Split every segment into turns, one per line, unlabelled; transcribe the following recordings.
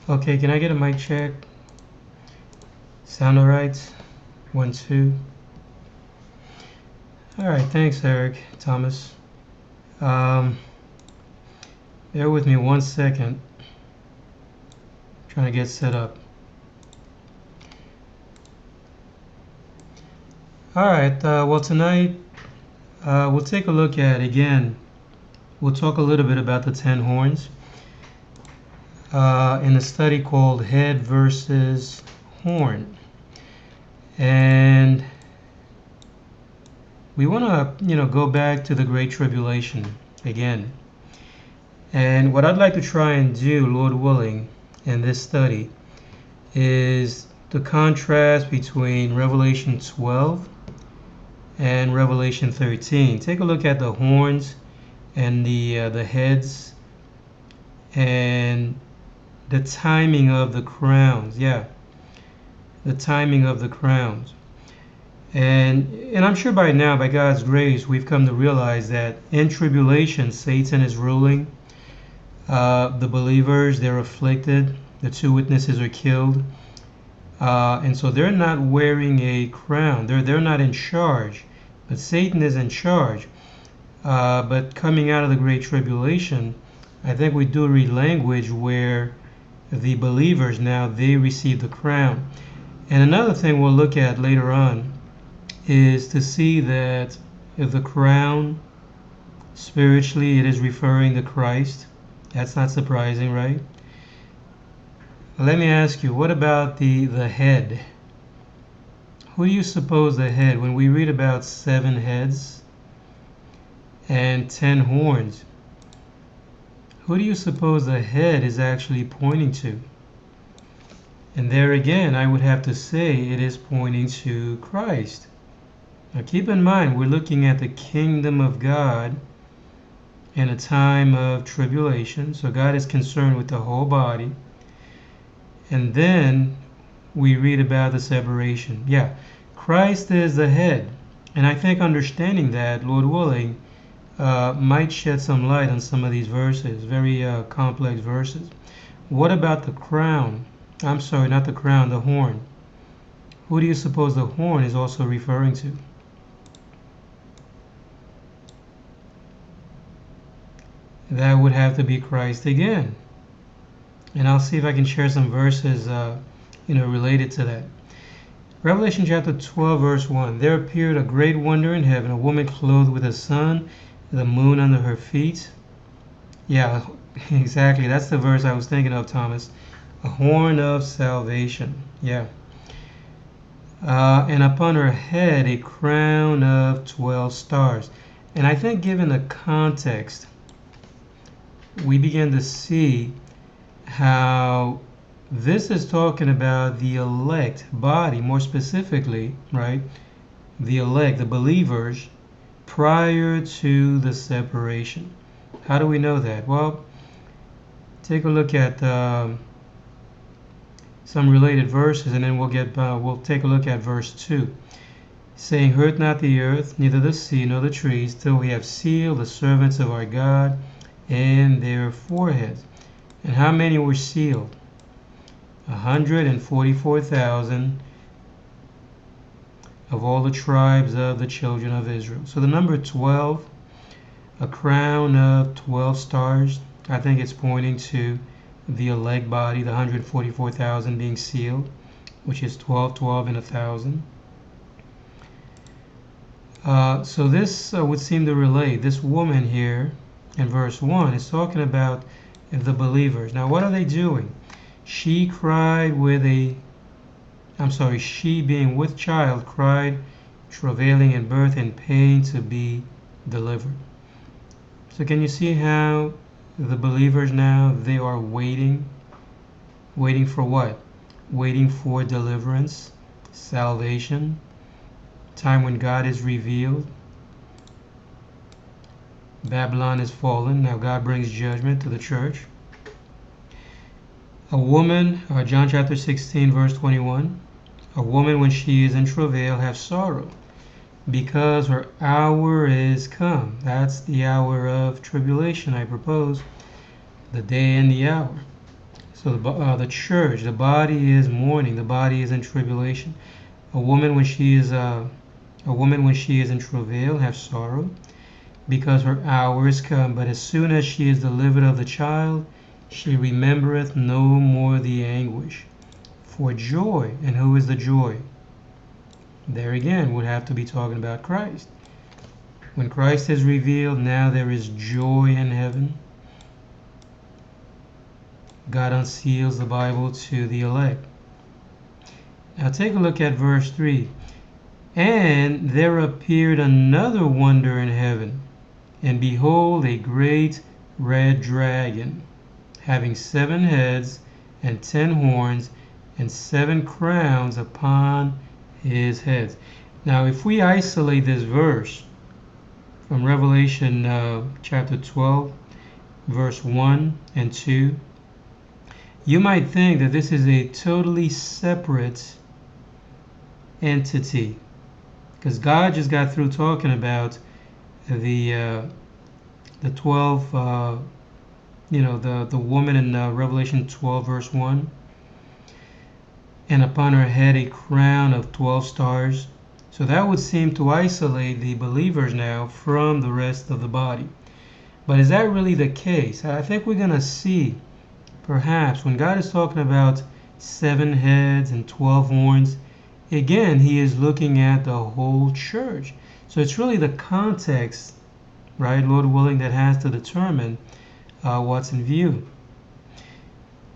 Okay, can I get a mic check? Sound alright? 1, 2. Alright, thanks, Eric, Thomas. Um, Bear with me 1 second. Trying to get set up. Alright, well, tonight we'll take a look at, again, we'll talk a little bit about the 10 horns in a study called Head versus Horn. And we want to, go back to the Great Tribulation again. And what I'd like to try and do, Lord willing, in this study is the contrast between Revelation 12 and Revelation 13. Take a look at the horns and the heads and the timing of the crowns. Yeah, the timing of the crowns. And I'm sure by now, by God's grace, we've come to realize that in tribulation, Satan is ruling. The believers, they're afflicted. The two witnesses are killed. And so they're not wearing a crown. They're not in charge. But Satan is in charge. But coming out of the Great Tribulation, I think we do read language where the believers now, they receive the crown. And another thing we'll look at later on is to see that if the crown, spiritually, it is referring to Christ. That's not surprising, right? Let me ask you, what about the head? Who do you suppose the head, when we read about 7 heads and 10 horns, who do you suppose the head is actually pointing to? And there again, I would have to say it is pointing to Christ. Now keep in mind, we're looking at the kingdom of God in a time of tribulation. So God is concerned with the whole body. And then we read about the separation. Yeah, Christ is the head. And I think understanding that, Lord willing, might shed some light on some of these verses, very complex verses. What about the crown? I'm sorry, not the crown, the horn. Who do you suppose the horn is also referring to? That would have to be Christ again. And I'll see if I can share some verses, related to that. Revelation chapter 12, verse 1. There appeared a great wonder in heaven, a woman clothed with the sun, the moon under her feet. Yeah, exactly. That's the verse I was thinking of, Thomas. A horn of salvation. Yeah. And upon her head a crown of 12 stars. And I think given the context, we begin to see how this is talking about the elect body, more specifically, right? The elect, the believers, prior to the separation. How do we know that? Well, take a look at some related verses, and then we'll take a look at verse 2. Saying, hurt not the earth, neither the sea, nor the trees, till we have sealed the servants of our God in their foreheads. And how many were sealed? 144,000 of all the tribes of the children of Israel. So the number 12, a crown of 12 stars, I think it's pointing to the elect body, the 144,000 being sealed, which is 12, 12, and 1,000. So this would seem to relate. This woman here in verse 1 is talking about the believers. Now, what are they doing? She being with child, cried, travailing in birth and pain to be delivered. So can you see how the believers now, they are waiting? Waiting for what? Waiting for deliverance, salvation, time when God is revealed. Babylon is fallen. Now God brings judgment to the church. A woman, John chapter 16, verse 21. A woman, when she is in travail, have sorrow, because her hour is come. That's the hour of tribulation, I propose. The day and the hour. So the church, the body is mourning. The body is in tribulation. A woman when she is in travail have sorrow, because her hour is come. But as soon as she is delivered of the child, she remembereth no more the anguish for joy. And who is the joy? There again would have to be talking about Christ. When Christ is revealed, now there is joy in heaven. God unseals the Bible to the elect. Now take a look at verse 3. And there appeared another wonder in heaven, and behold, a great red dragon, having 7 heads and 10 horns, and 7 crowns upon his heads. Now, if we isolate this verse from Revelation chapter 12, verse 1 and 2, you might think that this is a totally separate entity, because God just got through talking about the 12, the woman in Revelation 12, verse 1, and upon her head a crown of 12 stars. So that would seem to isolate the believers now from the rest of the body. But is that really the case? I think we're going to see, perhaps, when God is talking about 7 heads and 12 horns, again, he is looking at the whole church. So it's really the context, right, Lord willing, that has to determine what's in view.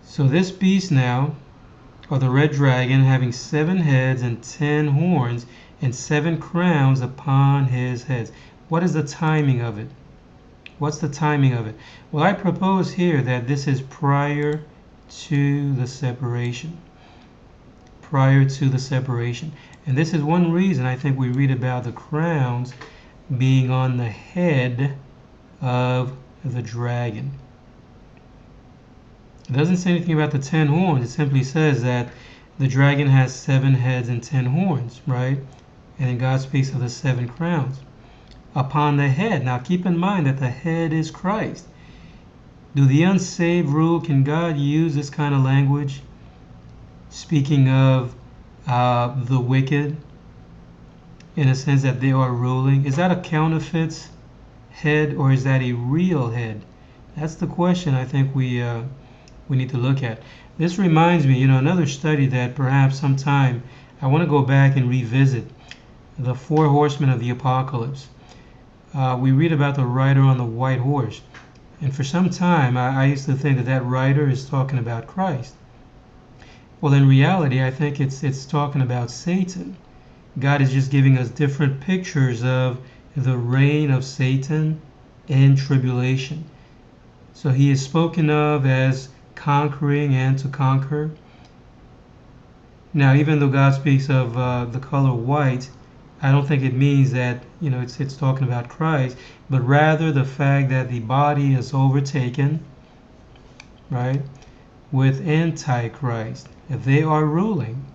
So this beast now, or the red dragon, having 7 heads and 10 horns, and 7 crowns upon his heads. What is the timing of it? What's the timing of it? Well, I propose here that this is prior to the separation. Prior to the separation. And this is one reason I think we read about the crowns being on the head of the dragon. It doesn't say anything about the 10 horns. It simply says that the dragon has 7 heads and 10 horns, right? And then God speaks of the 7 crowns upon the head. Now keep in mind that the head is Christ. Do the unsaved rule? Can God use this kind of language? Speaking of the wicked, in a sense that they are ruling. Is that a counterfeit head, or is that a real head? That's the question I think we need to look at. This reminds me, another study that perhaps sometime I want to go back and revisit. The 4 horsemen of the apocalypse. We read about the rider on the white horse. And for some time, I used to think that rider is talking about Christ. Well, in reality, I think it's talking about Satan. God is just giving us different pictures of the reign of Satan in tribulation. So he is spoken of as conquering and to conquer. Now, even though God speaks of the color white, I don't think it means that it's talking about Christ, but rather the fact that the body is overtaken, right, with Antichrist. If they are ruling,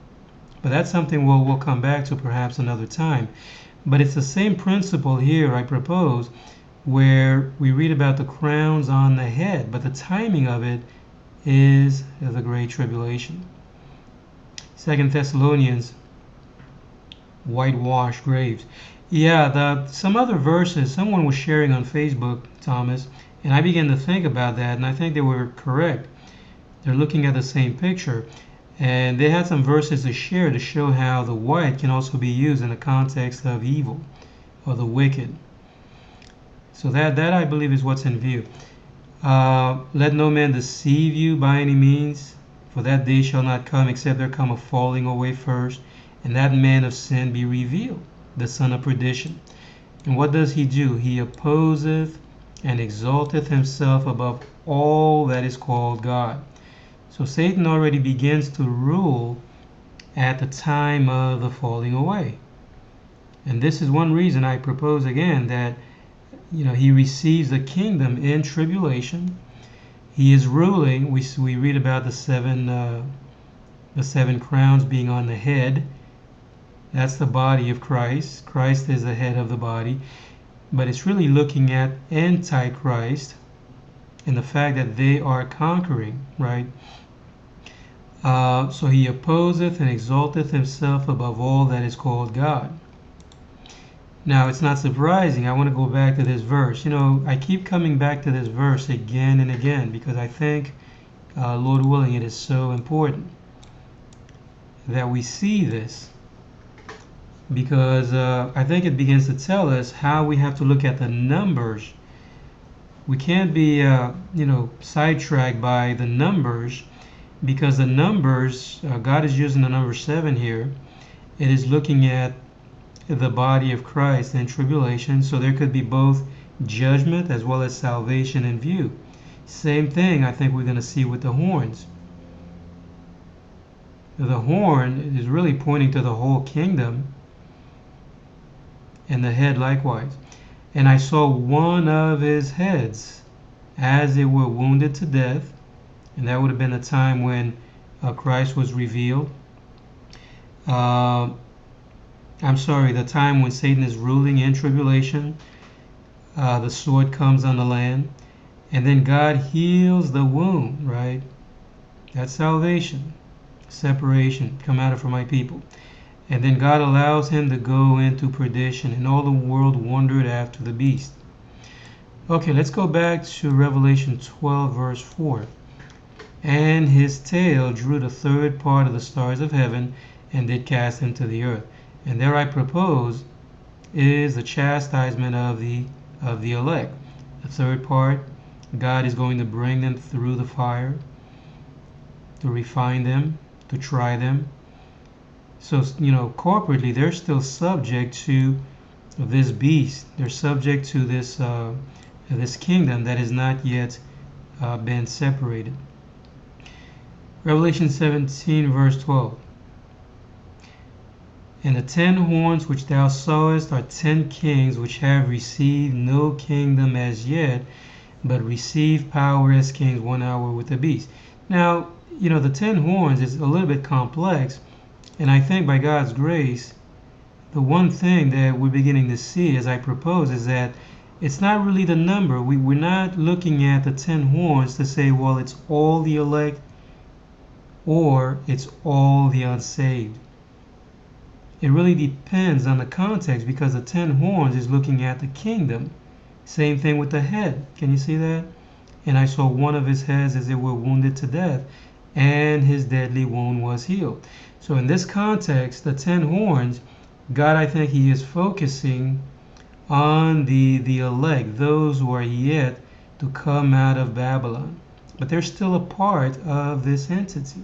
but that's something we'll come back to perhaps another time. But it's the same principle here, I propose, where we read about the crowns on the head, but the timing of it is the Great Tribulation. 2 Thessalonians, whitewashed graves. Yeah, some other verses someone was sharing on Facebook, Thomas, and I began to think about that, and I think they were correct. They're looking at the same picture, and they had some verses to share to show how the white can also be used in the context of evil or the wicked. So that I believe is what's in view. Let no man deceive you by any means, for that day shall not come except there come a falling away first, and that man of sin be revealed, the son of perdition. And what does he do? He opposeth and exalteth himself above all that is called God. So Satan already begins to rule at the time of the falling away. And this is one reason I propose again that he receives the kingdom in tribulation. He is ruling. We read about the seven crowns being on the head. That's the body of Christ. Christ is the head of the body. But it's really looking at Antichrist and the fact that they are conquering, right? So he opposeth and exalteth himself above all that is called God. Now, it's not surprising. I want to go back to this verse. I keep coming back to this verse again and again because I think, Lord willing, it is so important that we see this, because I think it begins to tell us how we have to look at the numbers. We can't be, sidetracked by the numbers, because the numbers, God is using the number 7 here. It is looking at the body of Christ in tribulation, so there could be both judgment as well as salvation in view. Same thing I think we're going to see with the horns. The horn is really pointing to the whole kingdom, and the head likewise. And I saw one of his heads as it were wounded to death, and that would have been a time when Christ was revealed. The time when Satan is ruling in tribulation. The sword comes on the land, and then God heals the wound, right? That's salvation, separation, come out of for my people. And then God allows him to go into perdition, and all the world wondered after the beast. Okay, let's go back to Revelation 12, verse 4. And his tail drew the third part of the stars of heaven, and did cast them to the earth. And there I propose is the chastisement of the elect. The third part, God is going to bring them through the fire, to refine them, to try them. So, corporately, they're still subject to this beast. They're subject to this kingdom that has not yet been separated. Revelation 17, verse 12. And the 10 horns which thou sawest are 10 kings, which have received no kingdom as yet, but receive power as kings 1 hour with the beast. Now, the 10 horns is a little bit complex, and I think by God's grace, the one thing that we're beginning to see, as I propose, is that it's not really the number. We're not looking at the 10 horns to say, well, it's all the elect or it's all the unsaved. It really depends on the context, because the 10 horns is looking at the kingdom. Same thing with the head. Can you see that? And I saw one of his heads as it were wounded to death, and his deadly wound was healed. So in this context, the 10 horns, God, I think he is focusing on the elect, those who are yet to come out of Babylon. But they're still a part of this entity.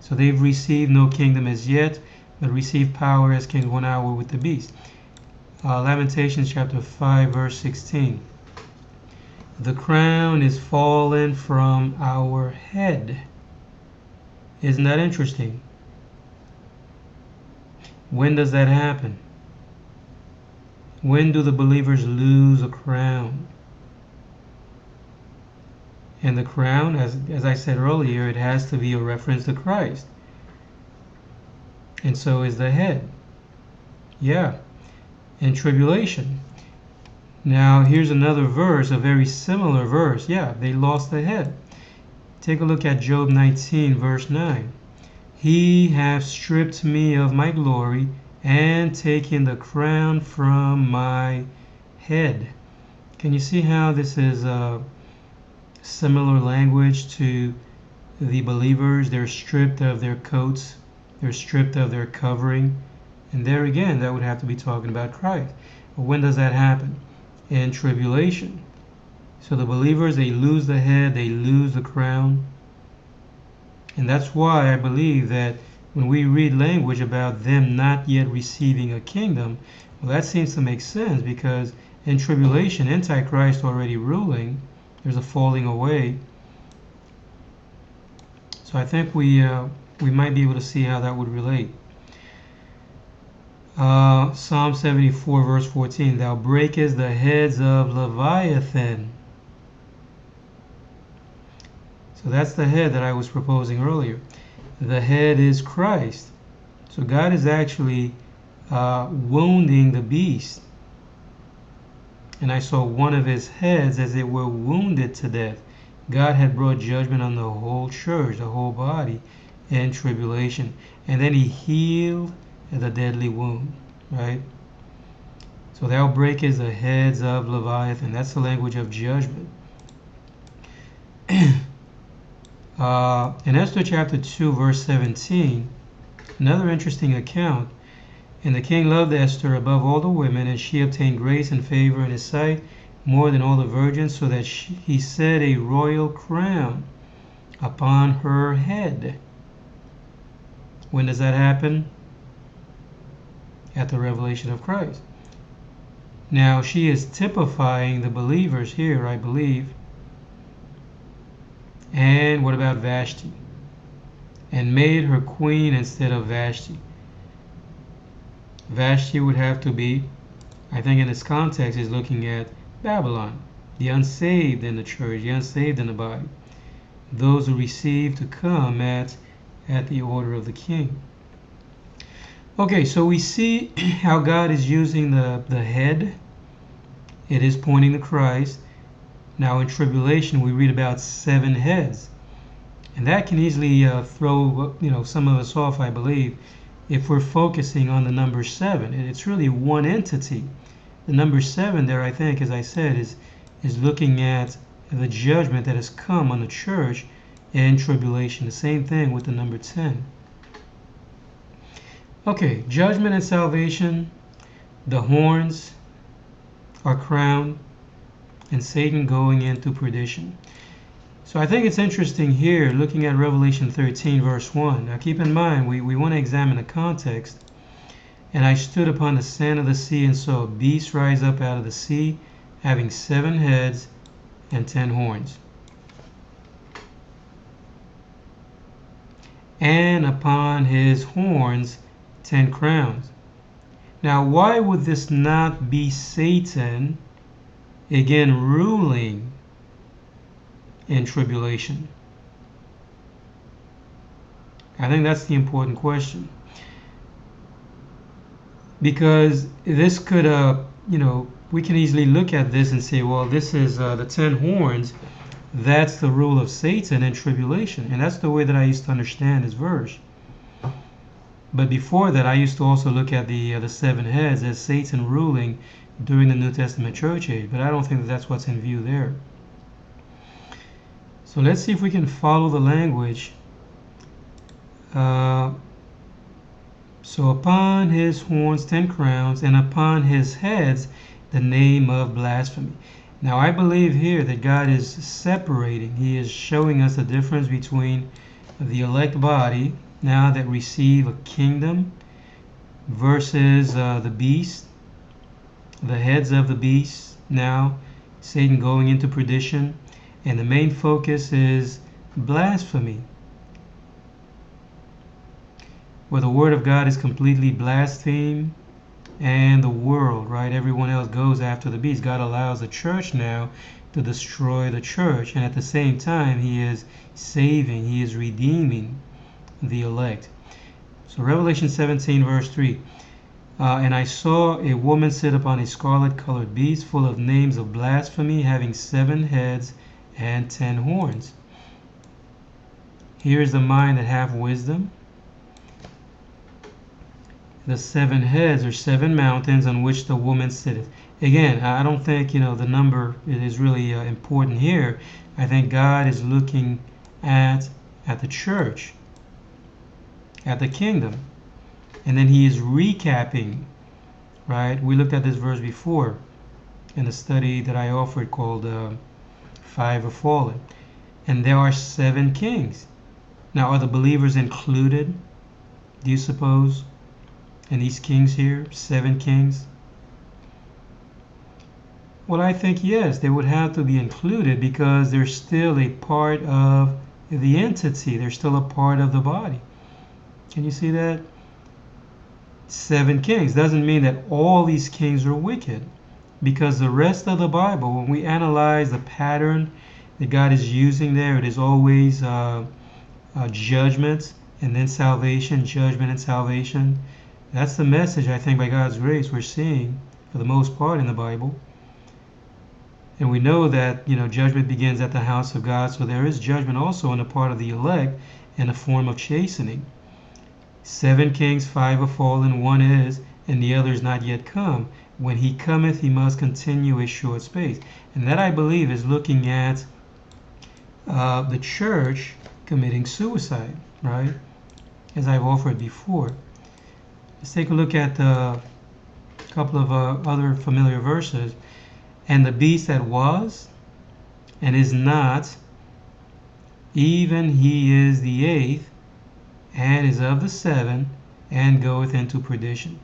So they've received no kingdom as yet, but received power as kings 1 hour with the beast. Lamentations chapter 5, verse 16. The crown is fallen from our head. Isn't that interesting? When does that happen? When do the believers lose a crown? And the crown, as I said earlier, it has to be a reference to Christ. And so is the head. Yeah. In tribulation. Now, here's another verse, a very similar verse. Yeah, they lost the head. Take a look at Job 19, verse 9. He hath stripped me of my glory, and taken the crown from my head. Can you see how this is similar language to the believers? They're stripped of their coats, they're stripped of their covering, and there again, that would have to be talking about Christ. But when does that happen? In tribulation. So the believers, they lose the head, they lose the crown. And that's why I believe that when we read language about them not yet receiving a kingdom, well, that seems to make sense, because in tribulation, Antichrist already ruling, there's a falling away. So I think we might be able to see how that would relate. Psalm 74, verse 14. Thou breakest the heads of Leviathan. So that's the head that I was proposing earlier. The head is Christ. So God is actually wounding the beast. And I saw one of his heads as it were wounded to death. God had brought judgment on the whole church, the whole body, in tribulation. And then he healed the deadly wound, right? So thou breakest the heads of Leviathan. That's the language of judgment. In Esther chapter 2, verse 17, another interesting account. And the king loved Esther above all the women, and she obtained grace and favor in his sight more than all the virgins, so that he set a royal crown upon her head. When does that happen? At the revelation of Christ. Now, she is typifying the believers here, I believe. And what about Vashti? And made her queen instead of Vashti. Vashti would have to be, I think in this context, is looking at Babylon, the unsaved in the church, the unsaved in the body, those who receive to come at the order of the king. Okay, so we see how God is using the head. It is pointing to Christ. Now in tribulation, we read about 7 heads, and that can easily throw some of us off, I believe, if we're focusing on the number 7. It's really one entity. The number 7 there, I think, as I said, is looking at the judgment that has come on the church in tribulation. The same thing with the number 10. Okay, judgment and salvation. The horns are crowned, and Satan going into perdition. So I think it's interesting here, looking at Revelation 13, verse 1. Now keep in mind, we want to examine the context. And I stood upon the sand of the sea and saw a beast rise up out of the sea, having 7 heads and 10 horns. And upon his horns 10 crowns. Now why would this not be Satan, again ruling in tribulation? I think that's the important question. Because this could, we can easily look at this and say, well, this is the 10 horns. That's the rule of Satan in tribulation. And that's the way that I used to understand this verse. But before that, I used to also look at the 7 heads as Satan ruling during the New Testament church age. But I don't think that that's what's in view there. So let's see if we can follow the language. So upon his horns 10 crowns, and upon his heads the name of blasphemy. Now I believe here that God is separating. He is showing us the difference between the elect body, now that receive a kingdom, versus the beast, the heads of the beast, now Satan going into perdition. And the main focus is blasphemy, where the word of God is completely blasphemed, and the world, right, everyone else goes after the beast. God allows the church now to destroy the church, and at the same time he is saving, he is redeeming the elect. So Revelation 17 verse 3, and I saw a woman sit upon a scarlet colored beast, full of names of blasphemy, having 7 heads and 10 horns. Here is the mind that hath wisdom. The 7 heads are 7 mountains on which the woman sitteth. Again, I don't think the number is really important here. I think God is looking at the church, at the kingdom, and then he is recapping, right? We looked at this verse before in the study that I offered called 5 are fallen, and there are 7 kings. Now, are the believers included, do you suppose, in these kings here, 7 kings? Well, I think yes, they would have to be included because they're still a part of the entity. They're still a part of the body. Can you see that? 7 kings doesn't mean that all these kings are wicked, because the rest of the Bible, when we analyze the pattern that God is using there, it is always judgment and then salvation, judgment and salvation. That's the message, I think, by God's grace we're seeing for the most part in the Bible. And we know that, judgment begins at the house of God. So there is judgment also on the part of the elect in a form of chastening. 7 kings, 5 are fallen, 1 is, and the other is not yet come. When he cometh, he must continue a short space. And that, I believe, is looking at the church committing suicide, right? As I've offered before. Let's take a look at a couple of other familiar verses. And the beast that was and is not, even he is the 8th, and is of the 7, and goeth into perdition.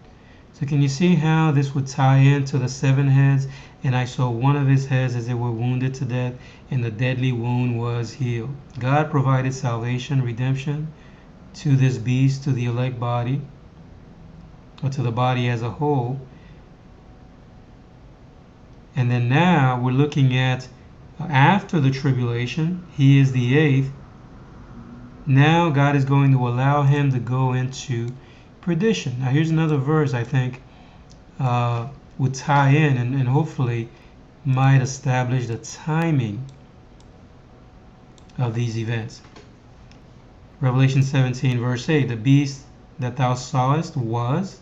So can you see how this would tie into the 7 heads? And I saw one of his heads as they were wounded to death, and the deadly wound was healed. God provided salvation, redemption to this beast, to the elect body, or to the body as a whole. And then now we're looking at after the tribulation, he is the 8th. Now God is going to allow him to go into perdition. Now here's another verse I think would tie in and hopefully might establish the timing of these events. Revelation 17 verse 8, the beast that thou sawest was,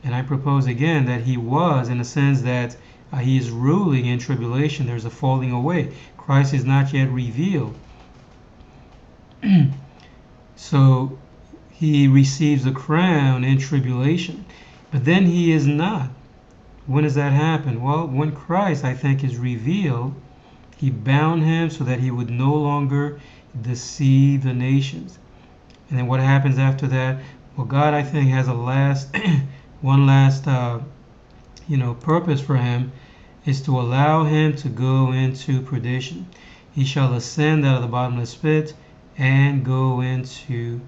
and I propose again that he was, in the sense that he is ruling in tribulation. There's a falling away. Christ is not yet revealed. So he receives a crown in tribulation. But then he is not. When does that happen? Well, when Christ, I think, is revealed, he bound him so that he would no longer deceive the nations. And then what happens after that? Well, God, I think, has one last purpose for him, is to allow him to go into perdition. He shall ascend out of the bottomless pit and go into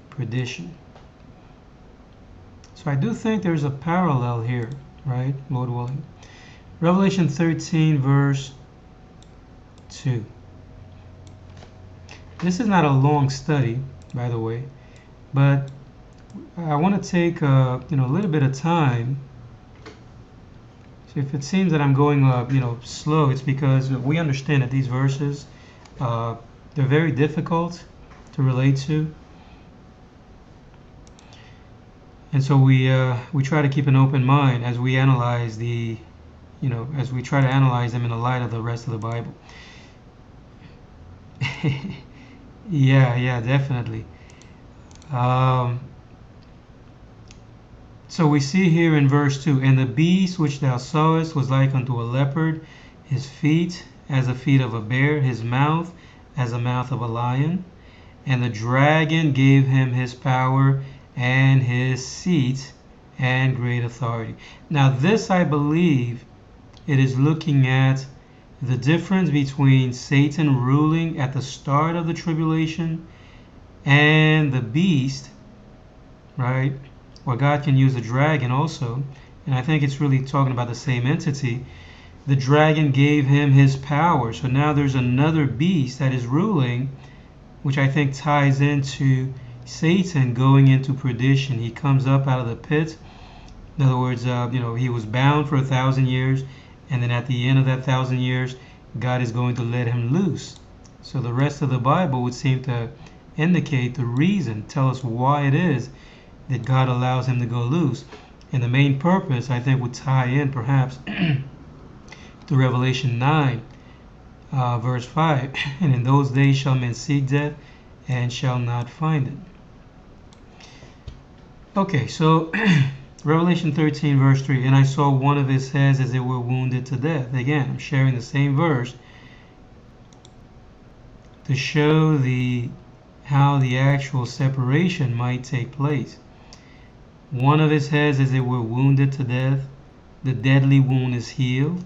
perdition. So I do think there's a parallel here, right? Lord willing. Revelation 13 verse 2. This is not a long study, by the way, but I want to take a little bit of time. So if it seems that I'm going slow, it's because we understand that these verses they're very difficult to relate to, and so we try to keep an open mind as we analyze as we try to analyze them in the light of the rest of the Bible. yeah, definitely. So we see here in verse 2, and the beast which thou sawest was like unto a leopard, his feet as the feet of a bear, his mouth as the mouth of a lion. And the dragon gave him his power and his seat and great authority. Now this, I believe, it is looking at the difference between Satan ruling at the start of the tribulation and the beast, right? Or God can use a dragon also, and I think it's really talking about the same entity. The dragon gave him his power. So now there's another beast that is ruling, which I think ties into Satan going into perdition. He comes up out of the pit. In other words, he was bound for 1,000 years, and then at the end of that 1,000 years, God is going to let him loose. So the rest of the Bible would seem to indicate the reason, tell us why it is that God allows him to go loose. And the main purpose, I think, would tie in perhaps to Revelation 9, verse 5. And in those days shall men seek death and shall not find it. Okay, so Revelation 13, verse 3. And I saw one of his heads as it were wounded to death. Again, I'm sharing the same verse to show how the actual separation might take place. One of his heads as it were wounded to death. The deadly wound is healed.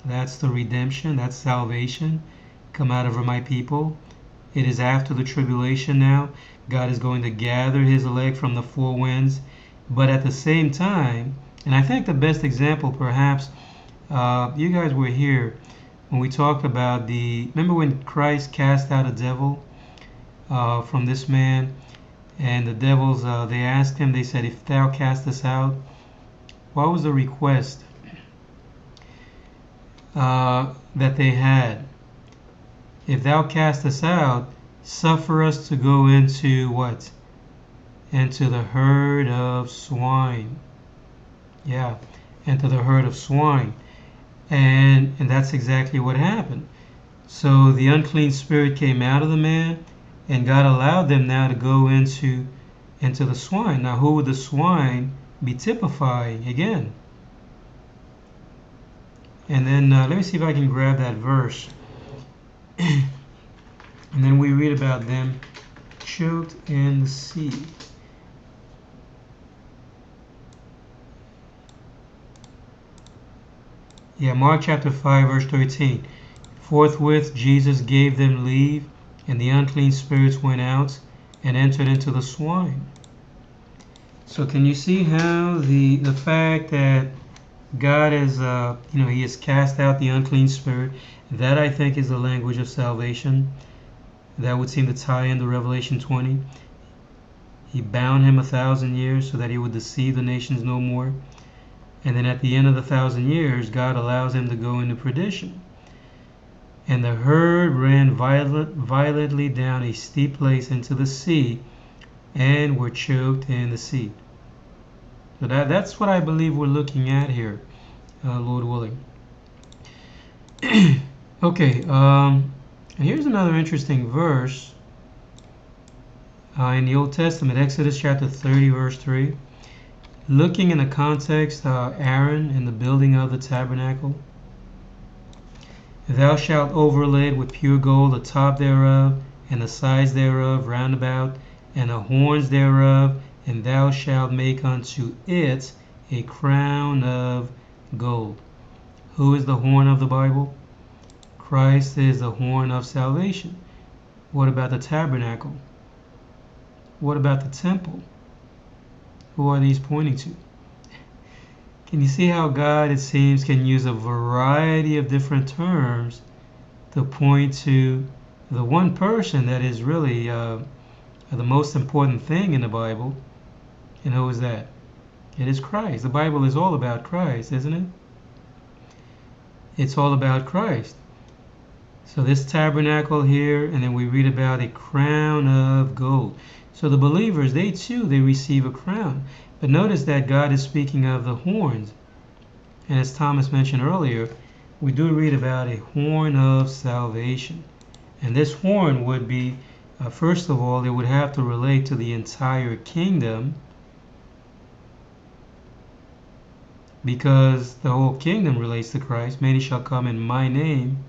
That's the redemption. That's salvation. Come out of her, my people. It is after the tribulation now. God is going to gather his elect from the four winds. But at the same time, and I think the best example perhaps, you guys were here when we talked about remember when Christ cast out a devil from this man? And the devils, they asked him, they said, if thou cast us out, what was the request? that they had. If thou cast us out, suffer us to go into what? Into the herd of swine. Yeah, into the herd of swine. And that's exactly what happened. So the unclean spirit came out of the man, and God allowed them now to go into the swine. Now, who would the swine be typifying again? And then let me see if I can grab that verse. And then we read about them choked in the sea. Yeah, Mark chapter 5, verse 13. Forthwith Jesus gave them leave, and the unclean spirits went out and entered into the swine. So can you see how the fact that God is, He has cast out the unclean spirit, that I think is the language of salvation. That would seem to tie into Revelation 20. He bound him 1,000 years so that he would deceive the nations no more. And then at the end of the 1,000 years, God allows him to go into perdition. And the herd ran violently down a steep place into the sea and were choked in the sea. So that's what I believe we're looking at here, Lord willing. Okay, and here's another interesting verse in the Old Testament, Exodus chapter 30, verse 3. Looking in the context, Aaron and the building of the tabernacle. Thou shalt overlay it with pure gold the top thereof, and the sides thereof round about, and the horns thereof, and thou shalt make unto it a crown of gold. Who is the horn of the Bible? Christ is the horn of salvation. What about the tabernacle? What about the temple? Who are these pointing to? Can you see how God, it seems, can use a variety of different terms to point to the one person that is really the most important thing in the Bible? And who is that? It is Christ. The Bible is all about Christ, isn't it? It's all about Christ. So this tabernacle here, and then we read about a crown of gold. So the believers, they receive a crown. But notice that God is speaking of the horns. And as Thomas mentioned earlier, we do read about a horn of salvation. And this horn would be, first of all, it would have to relate to the entire kingdom, because the whole kingdom relates to Christ. Many shall come in my name.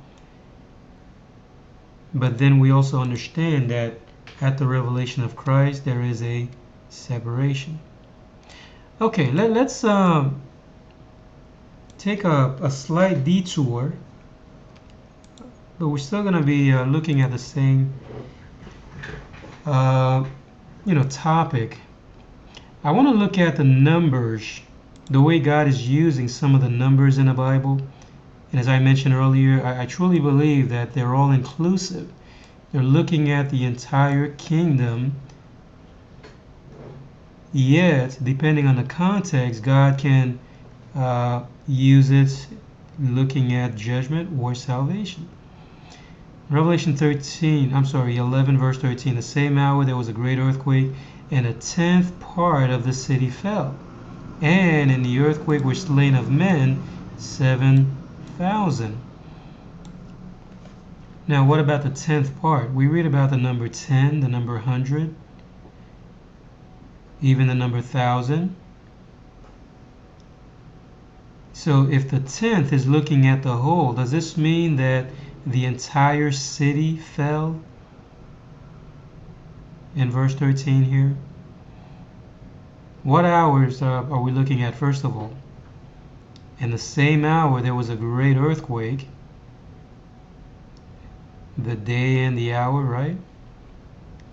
But then we also understand that at the revelation of Christ, there is a separation. Okay, let's take a slight detour, but we're still going to be looking at the same topic. I want to look at the numbers, the way God is using some of the numbers in the Bible. And as I mentioned earlier, I truly believe that they're all inclusive. They're looking at the entire kingdom. Yet, depending on the context, God can use it looking at judgment or salvation. Revelation 11 verse 13. The same hour there was a great earthquake, and 1/10 part of the city fell. And in the earthquake were slain of men 7,000. Now, what about the 10th part? We read about the number 10, the number 100, even the number 1,000. So if the 10th is looking at the whole, does this mean that the entire city fell? In verse 13 here. What hours are we looking at, first of all? In the same hour there was a great earthquake. The day and the hour, right?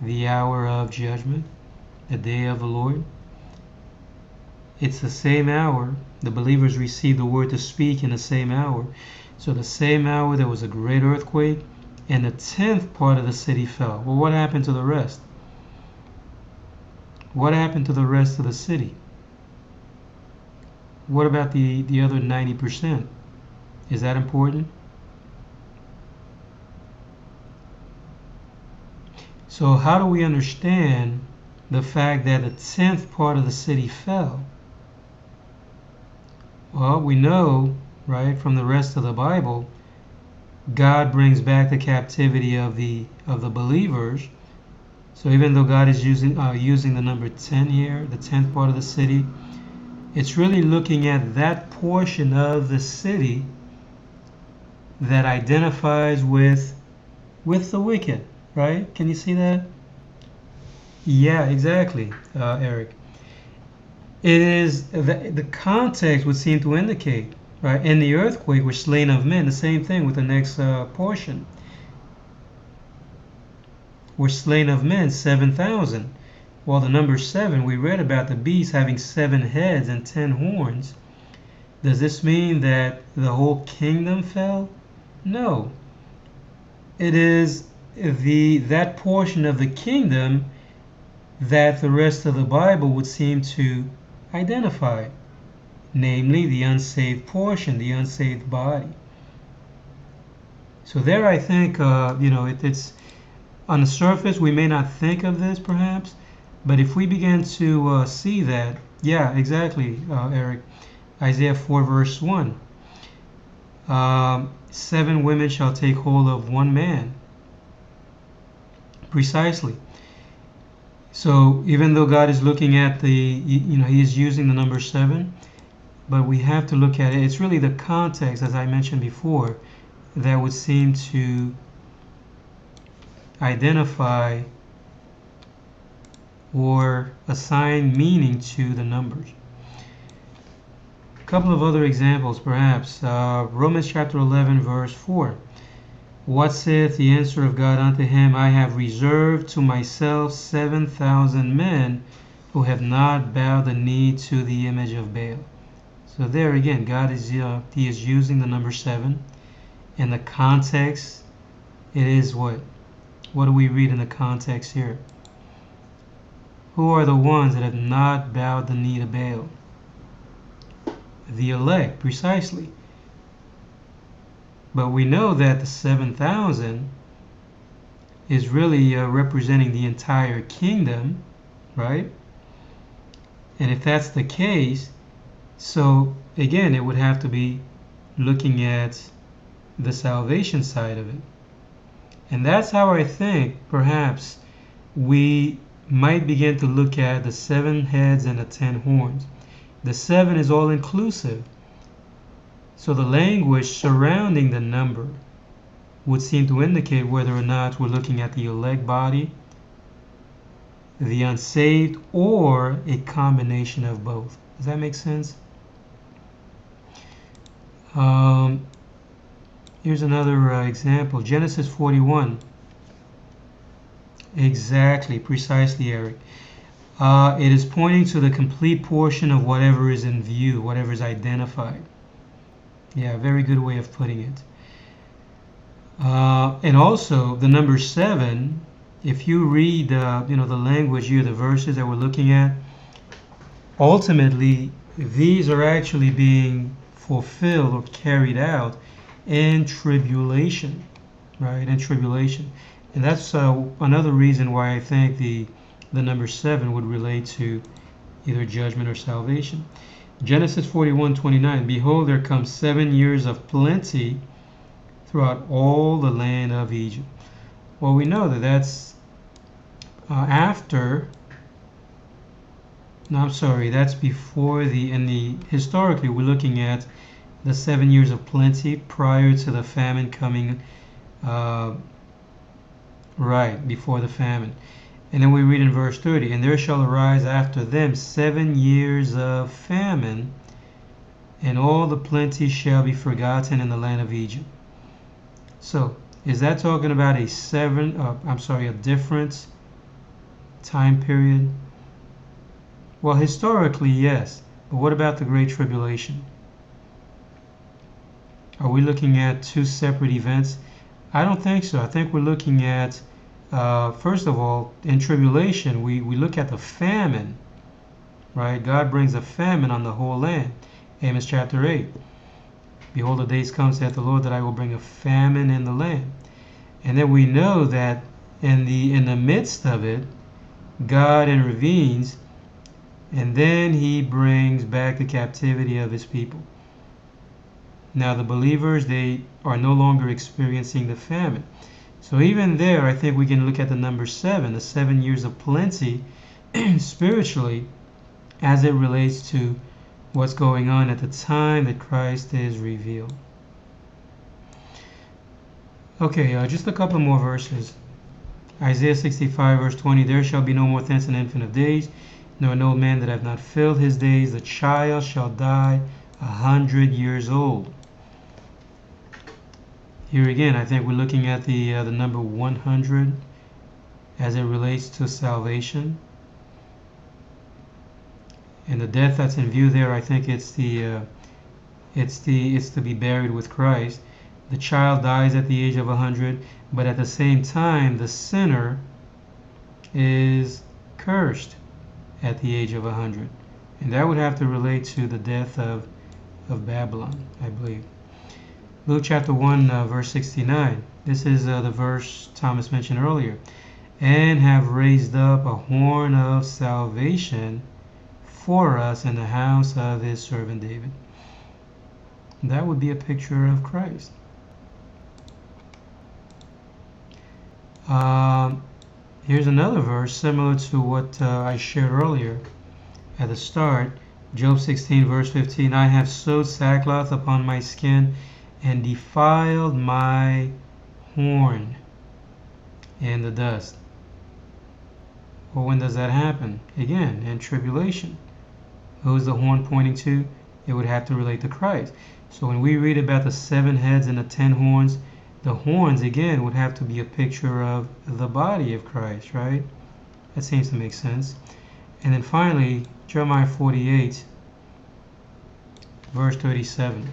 The hour of judgment, the day of the Lord. It's the same hour. The believers received the word to speak in the same hour. So the same hour there was a great earthquake, and the 10th part of the city fell. Well, what happened to the rest? What happened to the rest of the city? What about the other 90%? Is that important? So how do we understand the fact that the 10th part of the city fell? Well, we know, right, from the rest of the Bible, God brings back the captivity of the believers. So even though God is using the number 10 here, the 10th part of the city, it's really looking at that portion of the city that identifies with the wicked, right? Can you see that? Yeah, exactly, Eric. It is the context would seem to indicate, right? In the earthquake were slain of men. The same thing with the next portion. Were slain of men 7,000. Well, the number 7, we read about the beast having 7 heads and 10 horns. Does this mean that the whole kingdom fell? No. It is that portion of the kingdom that the rest of the Bible would seem to identify, namely the unsaved portion, the unsaved body. So there, I think, it's on the surface we may not think of this perhaps, but if we begin to see that, yeah, exactly, Eric, Isaiah 4 verse 1. 7 women shall take hold of one man. Precisely. So even though God is looking at He is using the number 7, but we have to look at it. It's really the context, as I mentioned before, that would seem to identify or assign meaning to the numbers. A couple of other examples, perhaps. Romans chapter 11, verse 4. What saith the answer of God unto him? I have reserved to myself 7,000 men who have not bowed the knee to the image of Baal. So there again, God is He is using the number 7. In the context, it is what? What do we read in the context here? Who are the ones that have not bowed the knee to Baal? The elect, precisely. But we know that the 7,000 is really representing the entire kingdom, right? And if that's the case, so again, it would have to be looking at the salvation side of it. And that's how I think perhaps we might begin to look at the 7 heads and the 10 horns. The 7 is all inclusive. So the language surrounding the number would seem to indicate whether or not we're looking at the elect body, the unsaved, or a combination of both. Does that make sense? Here's another example. Genesis 41. Exactly, precisely, Eric. It is pointing to the complete portion of whatever is in view, whatever is identified. Yeah, very good way of putting it. And also, the number 7, if you read the language here, the verses that we're looking at, ultimately, these are actually being fulfilled or carried out in tribulation, right? In tribulation. And that's another reason why I think the number 7 would relate to either judgment or salvation. Genesis 41:29. Behold, there come 7 years of plenty throughout all the land of Egypt. Well, we know that that's after. No, I'm sorry. That's before historically, we're looking at the 7 years of plenty prior to the famine coming. Right before the famine. And then we read in verse 30, and there shall arise after them 7 years of famine, and all the plenty shall be forgotten in the land of Egypt. So, is that talking about a different time period? Well, historically, yes. But what about the Great Tribulation? Are we looking at 2 separate events? I don't think so. I think we're looking at first of all, in tribulation, we look at the famine, right? God brings a famine on the whole land. Amos chapter 8. Behold, the days come, saith the Lord, that I will bring a famine in the land. And then we know that in the midst of it, God intervenes, and then he brings back the captivity of his people. Now the believers, they are no longer experiencing the famine. So even there, I think we can look at the number 7, the 7 years of plenty, spiritually, as it relates to what's going on at the time that Christ is revealed. Okay, just a couple more verses. Isaiah 65 verse 20, there shall be no more thence an infant of days, nor an old man that hath not filled his days. The child shall die 100 years old. Here again, I think we're looking at the number 100 as it relates to salvation. And the death that's in view there, I think it's to be buried with Christ. The child dies at the age of 100, but at the same time, the sinner is cursed at the age of 100. And that would have to relate to the death of Babylon, I believe. Luke chapter 1, verse 69. This is the verse Thomas mentioned earlier. And have raised up a horn of salvation for us in the house of his servant David. That would be a picture of Christ. Here's another verse similar to what I shared earlier at the start. Job 16 verse 15. I have sewed sackcloth upon my skin and defiled my horn in the dust. Well, when does that happen? Again, in tribulation. Who is the horn pointing to? It would have to relate to Christ. So when we read about the 7 heads and the 10 horns, the horns, again, would have to be a picture of the body of Christ, right? That seems to make sense. And then finally, Jeremiah 48, verse 37.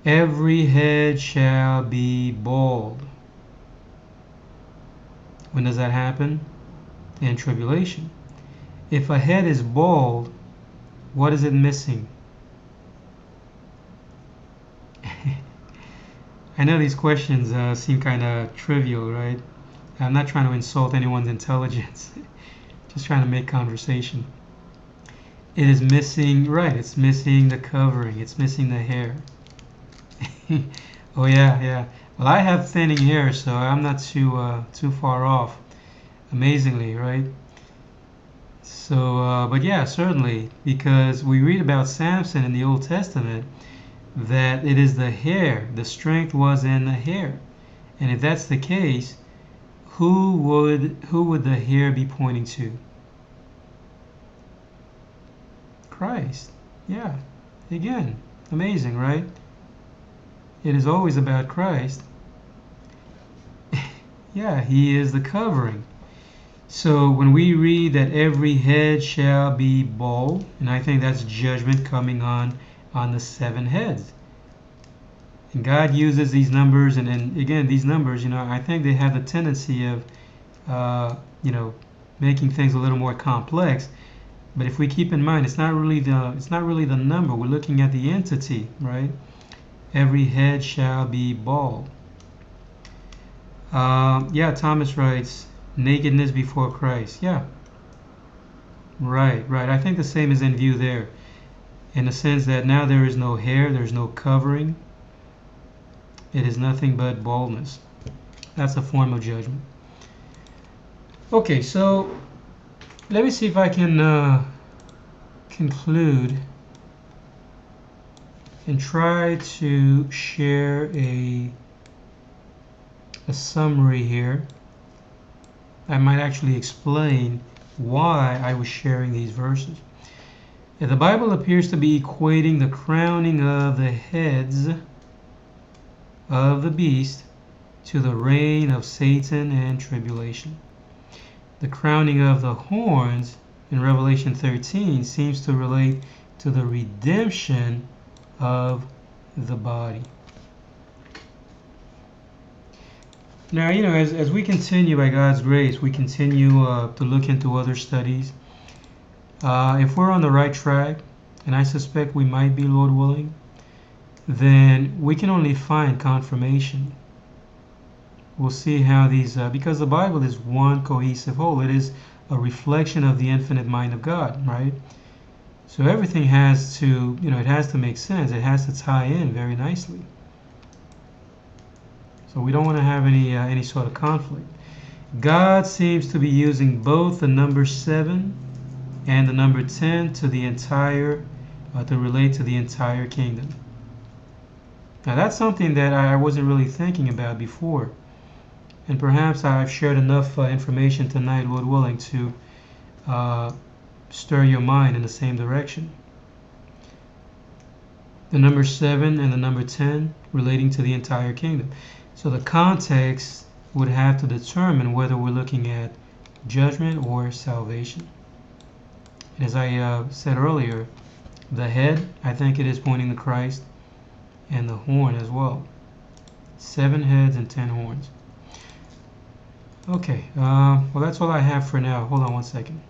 Every head shall be bald. When does that happen? In tribulation. If a head is bald, what is it missing? I know these questions seem kind of trivial, right? I'm not trying to insult anyone's intelligence. Just trying to make conversation. It is missing, right, it's missing the covering. It's missing the hair. Oh yeah. Well, I have thinning hair, so I'm not too far off. Amazingly, right? So, but yeah, certainly, because we read about Samson in the Old Testament, that it is the hair, the strength was in the hair. And if that's the case, who would the hair be pointing to? Christ. Yeah. Again, amazing, right? It is always about Christ. Yeah, he is the covering. So when we read that every head shall be bald, and I think that's judgment coming on the 7 heads. And God uses these numbers, and again, these numbers, I think they have the tendency of, making things a little more complex. But if we keep in mind, it's not really the number. We're looking at the entity, right? Every head shall be bald. Thomas writes, nakedness before Christ. Yeah. Right. I think the same is in view there. In the sense that now there is no hair, there's no covering. It is nothing but baldness. That's a form of judgment. Okay, so let me see if I can conclude and try to share a summary here. I might actually explain why I was sharing these verses. The Bible appears to be equating the crowning of the heads of the beast to the reign of Satan and tribulation. The crowning of the horns in Revelation 13 seems to relate to the redemption of the body. Now, as we continue by God's grace, we continue to look into other studies. If we're on the right track, and I suspect we might be, Lord willing, then we can only find confirmation. We'll see how these, because the Bible is one cohesive whole. It is a reflection of the infinite mind of God, right? So everything has to, it has to make sense. It has to tie in very nicely. So we don't want to have any sort of conflict. God seems to be using both the number 7 and the number 10 to relate to the entire kingdom. Now that's something that I wasn't really thinking about before. And perhaps I've shared enough information tonight, Lord willing, to stir your mind in the same direction. The number 7 and the number 10 relating to the entire kingdom. So the context would have to determine whether we're looking at judgment or salvation. And as I said earlier, the head, I think it is pointing to Christ, and the horn as well. 7 heads and 10 horns. Okay, well that's all I have for now. Hold on one second.